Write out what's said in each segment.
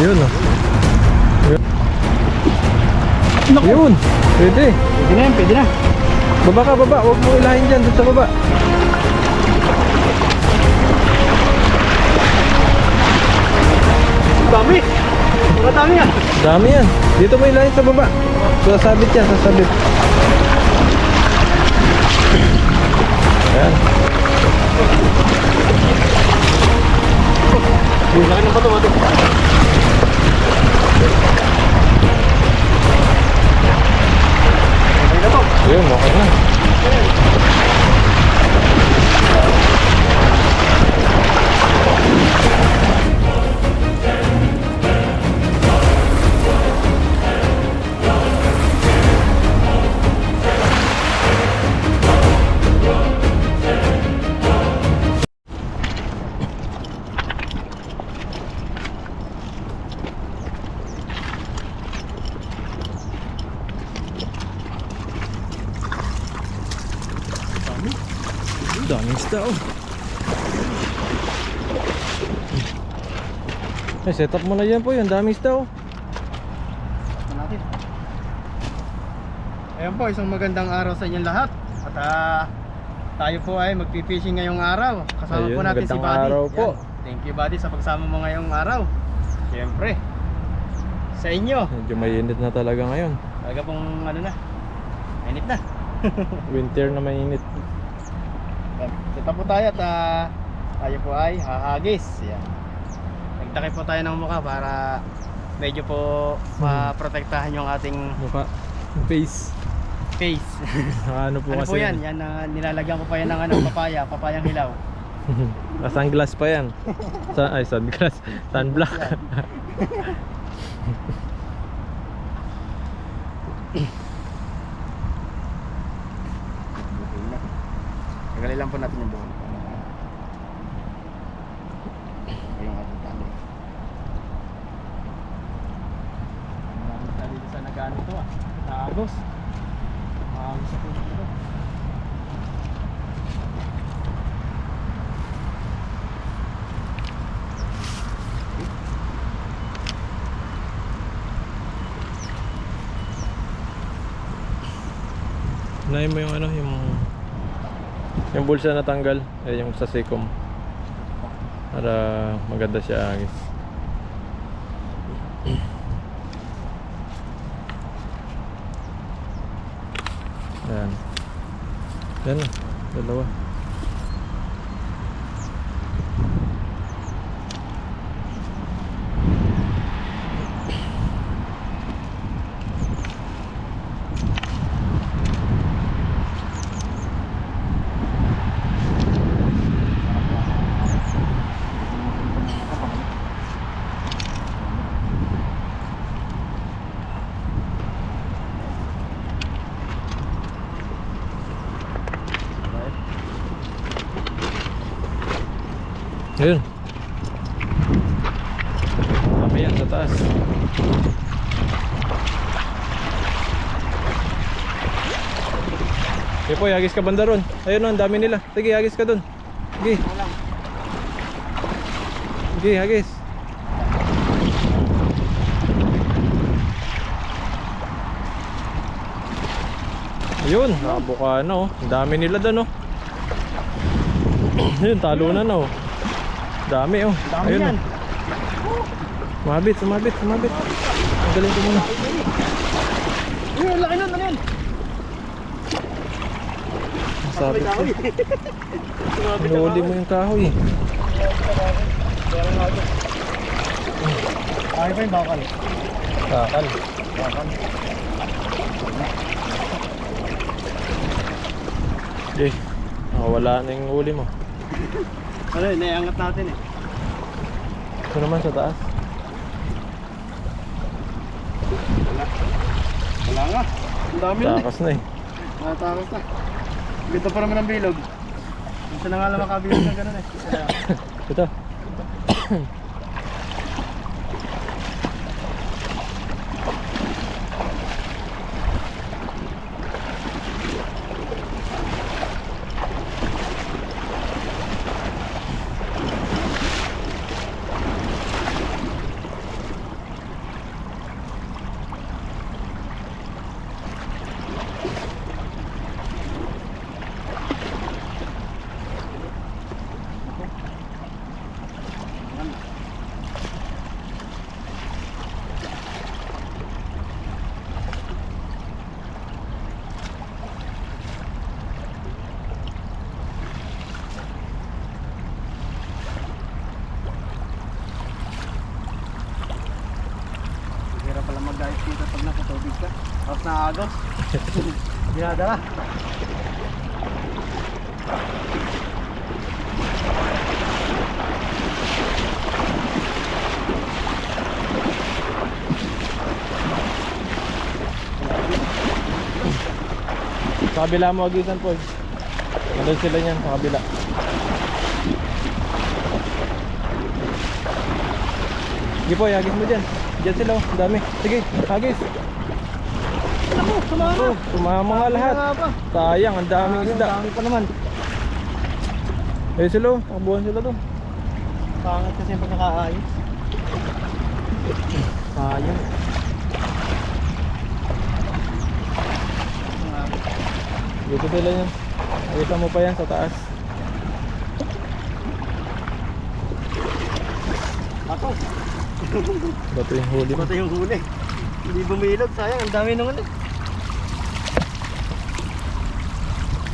Yun oh. Yun. Pwede. Pwede na yan, pwede na. Baba ka, baba. Huwag mo ilahin dyan. Doon sa baba. Dami. Mga dami yan. Dami yan. Dito mo ilahin sa baba. Sasabit yan, sasabit. Ayan. Laki ng bato, bato. Okay na to. Yun, okay na. Daming isda oh. Eh, set up mo na yan po yun. Daming isda oh. Natin. Ayan po, isang magandang araw sa inyong lahat. At tayo po ay magpipishing ngayong araw. Kasama Ayun, po natin si magandang Buddy. araw po. Yan. Thank you Buddy sa pagsama mo ngayong araw. Siyempre, sa inyo. Medyo mainit na talaga ngayon. Talaga pong ano na, mainit na. Winter na mainit. Kita po tayo at tayo po ay hahagis. Yan. Nagtakip po tayo ng mukha para medyo po maprotektahan yung ating Mukha. Face. face. Ano po Ano kasi po yan? Yan nilalagyan ko pa yan ng papaya, papayang hilaw. Sunglass pa yan. Ay, sunglass. Sunblock. Tagalin lang po natin yung buhon. Yung ating tali. Maraming tali sa nag-ano ito Taagos. Maagos sa puno ito. Unahin mo yung ano, yung bulsa na tanggal, eh, yung sa Seacom. Para maganda siya agis. Ayan. Yan na, dalawa. Ayun. Dami yan sa taas. Sige po, hagis ka banda ron. Ayun o, ang dami nila. Sige, hagis ka dun. Sige. Sige, hagis. Ayun, nakabuka na oh. Ang dami nila dun oh. Ayun, talunan na oh. Dami oh. Dami Ayun yan. oh. Sumabit, sumabit, sumabit. Ang galing ko muna. Uy, laki nun, ano yan? Sabit ko. Hinuli mo yung kahoy. Kaya pa yung bakal. Kakal. Bakal. Okay. Wala na yung huli mo. Ano yun, naiangat natin eh. Ito naman sa taas. Wala nga. Ang dami na Takas na eh. Natakas na. Dito pa naman ang bilog. Gusto na nga lang makabilog na gano'n eh. Ito. na. Hirap pala mag-ayos dito pag nakatubig ka. Tapos naagos. Dinadala. Sa kabila mo agisan po. Nandun sila niyan sa kabila. Sige po, agis mo dyan. Dyan sila oh, dami. Sige, agis. Alam mo, sumama. Oh, sumama nga lahat. Sayang, ang daming isda. Ang dami pa naman. Eh sila oh, nakabuhan sila doon. Pangat kasi yung pagkakaayos. Sayang. Dito sila yan. Nakita mo pa yan sa taas. Ako. Bato yung huli mo. Ito yung huli. Hindi bumilog. Sayang. Ang dami naman eh.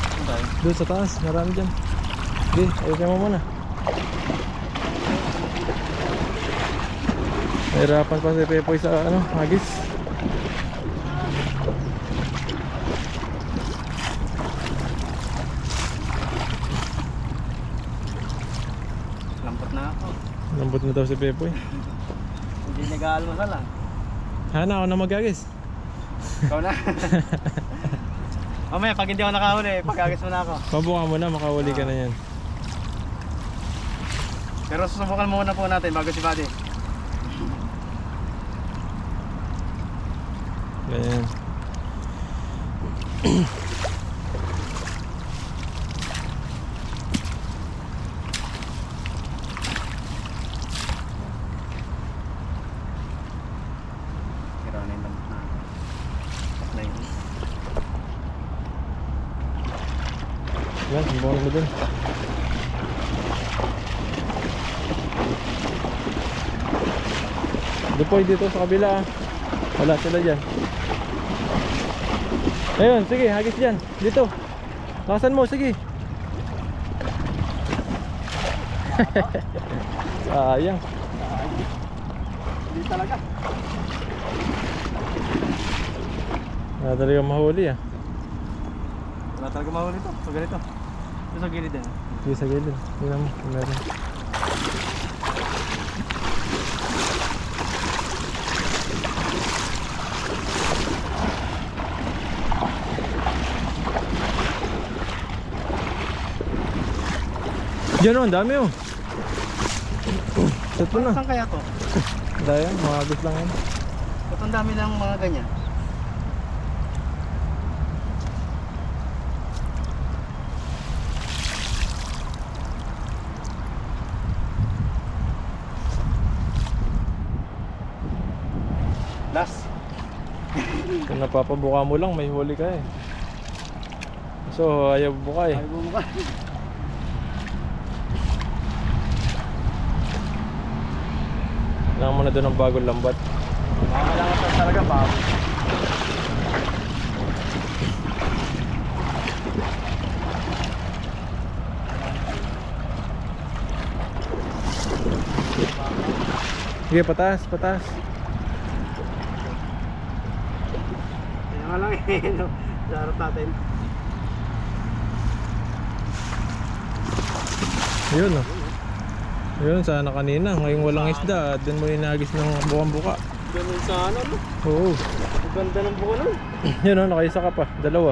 Ang dami. Doon sa taas, marami dyan. Sige, ayusin mo muna. Nahirapan pa si Pepoy sa ano, hagis. Lampot na ako. Lambot na daw si Pepoy. Hindi nag-aalmasal lang. Hana ako na mag-hagis. Ikaw na. Mamaya pag hindi ako nakahuli, pag-agis mo na ako. Pabuka mo na, makahuli ka na yan. Pero susubukan muna po natin bago si Buddy. Ganyan. Pero ano yung lampot na ako. Tapos na yun. Yan, subukan mo dun. Dupoy dito sa kabila ah. Wala sila dyan. Ayun, sige, hagis dyan. Dito. Lakasan mo, sige. Sayang. Hindi talaga. Wala talaga mahuli ah. Wala talaga mahuli ito. So ganito. Ito sa gilid din. Sige sa gilid. Tingnan mo, kung meron. Diyan oh, ang dami oh. Ito na. Saan kaya to? Dahil, mahagis lang yan. Ba't ang dami ng mga ganyan? Last. Kung napapabuka mo lang, may huli ka eh. So, ayaw buka eh. Ay bumuka. Kailangan mo na doon ng bagong lambat. Kailangan pa talaga bago. Sige, pataas, pataas. Kaya nga lang eh. No? Sa harap natin. Yun oh. Yun, sana kanina. Ngayong walang isda. Doon mo inagis ng bukang-buka. Ganun sana no? Oo. Ang ganda ng buko nun. Yun oh, nakaisa ka pa. Dalawa.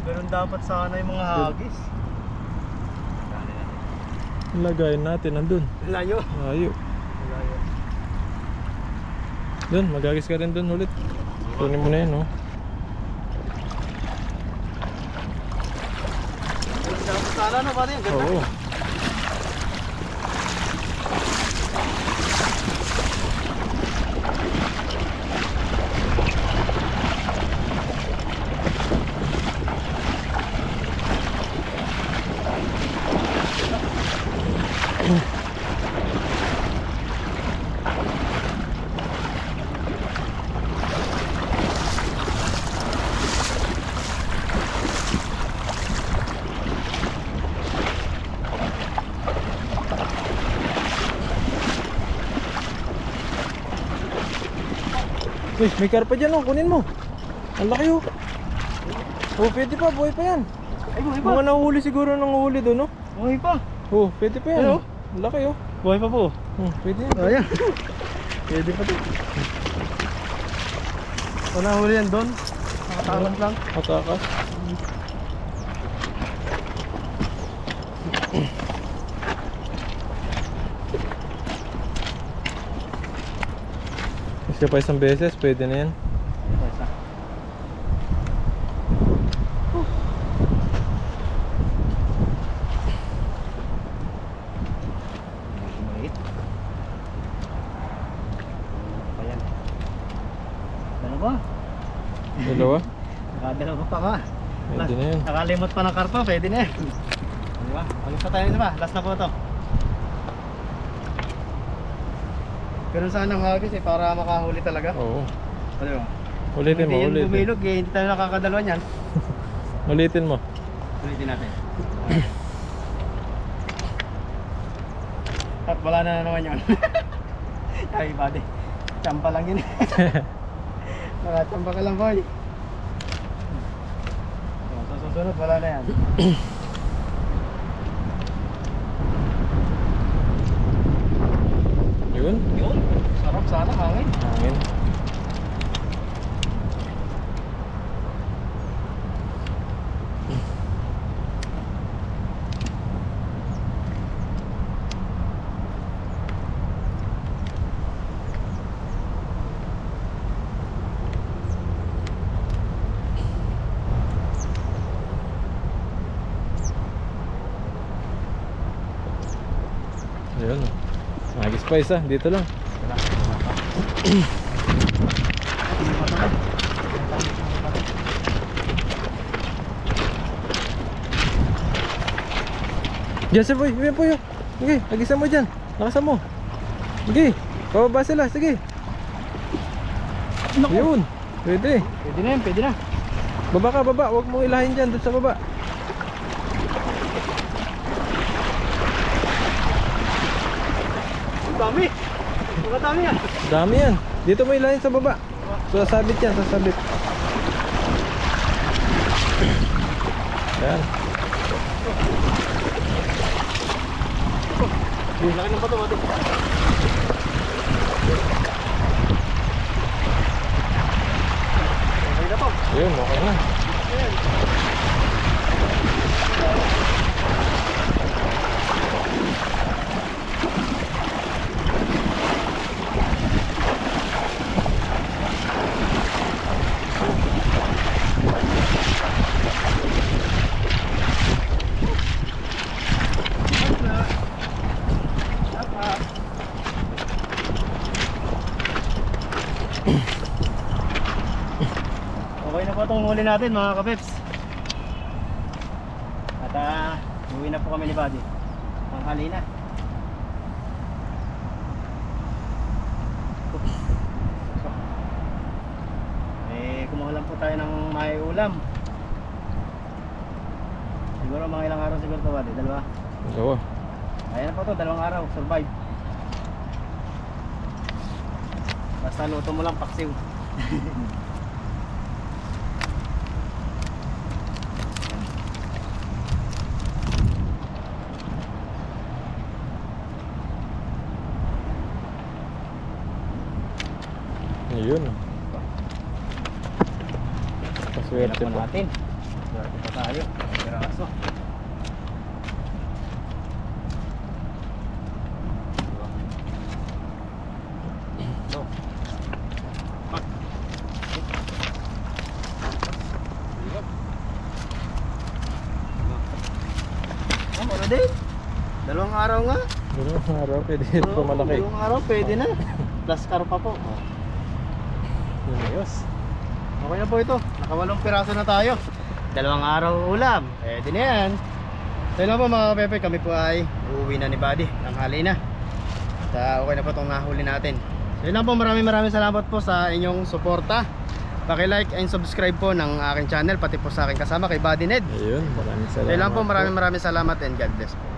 Ganun dapat sana yung mga hagis. Lagayin natin nandun. Layo. Ayo. Layo. Doon, magagis ka rin doon ulit. Kunin mo na yun oh. Dapat sana no? Paano yung ganda? Oo. Uy, may karpa dyan oh, kunin mo. Ang laki oh. Oh, pwede pa, buhay pa yan. Ay, buhay pa. Mga nahuli siguro nanguhuli doon, no? Buhay pa. Oh, pwede pa yan. Ano? Ang laki oh. Buhay pa po. Pwede yan. Ayan. Pwede pa to. Wala huli yan doon. Nakatakas lang. Matakas. Kasi pa isang beses, pwede na yan. Ito isa. Maliit. Ayan. Dalawa. Dalawa? Nakadalawa pa ka. Pwede na yan. Nakalimot pa ng karpa, pwede na yan. Diba? Alis pa tayo ba? Last na po ito. Pero sana ng hagis para makahuli talaga. Oo. Ano ba? Ulitin mo, Hindi yan ulitin. bumilog eh, hindi tayo nakakadalawa niyan. Ulitin mo. Ulitin natin. At wala na naman yun. Ay, buddy. Tsampa lang yun. Nakatsampa ka lang, boy. So, sa susunod, wala na yan. Yun. Yun. Sarap sana, hangin. Hangin. Ayun. Magis pa isa, dito lang. Diyan si Boy, yan po yun. Sige, agisan mo dyan. Lakasan mo. Sige, pababa sila, sige. Yun, pwede. Pwede na yan, pwede na. Baba ka, baba. Huwag mong ilahin dyan, doon sa baba. Ang dami. Ang dami yan. Dami yan. Dito mo ilahin sa baba. Sasabit yan, sasabit. Yan. Laki ng bato, bato. Okay na po. Yun, okay na. Okay na po itong huli natin mga kapeps. At uwi na po kami ni Buddy. Panghali na. Kumuha lang po tayo ng may ulam. Siguro mga ilang araw siguro ito Buddy? Dalawa? Oo. Ayan na po ito, 2 araw. Survive. Basta luto mo lang paksiw. Ayun. Paswerte Tingnan po pa. natin. Swerte pa tayo. Piraso. So. Pak. Ano din? 2 araw nga. Dalawang araw, pwede ito malaki. 2 araw pwede na. Plus karpa po. Ayos. Okay na po ito. Naka 8 piraso na tayo. 2 araw ulam. Pwede na yan. So yun lang po mga kapepe, kami po ay uuwi na ni Buddy, tanghali na. At okay na po itong nahuli natin. So yun lang po, maraming salamat po sa inyong suporta. Paki-like and subscribe po ng aking channel, pati po sa aking kasama kay Buddy Ned. Ayun, maraming So salamat. yun lang po, maraming salamat and God bless po.